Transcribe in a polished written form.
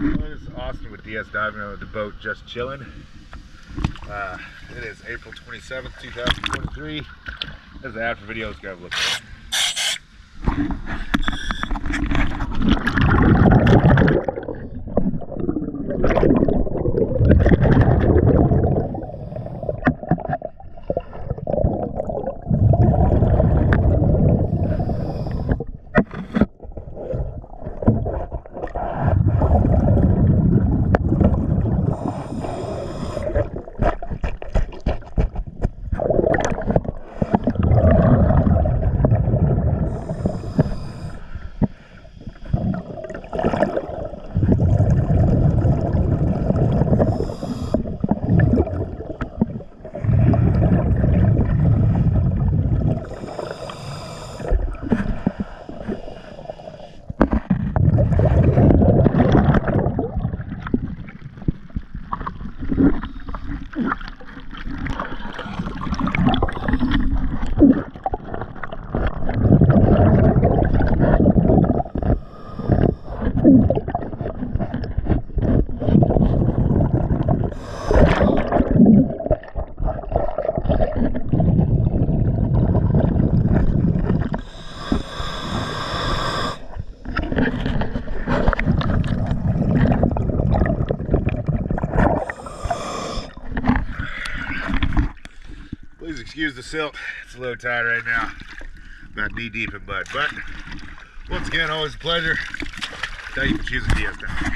This is Austin with DS Diving on the boat Just Chillin. It is April 27th, 2023. This is the after video. Let's go have a look at it. Please excuse the silt, it's a little tight right now, about knee deep in mud, but once again, always a pleasure. Thank you for choosing DS Diving.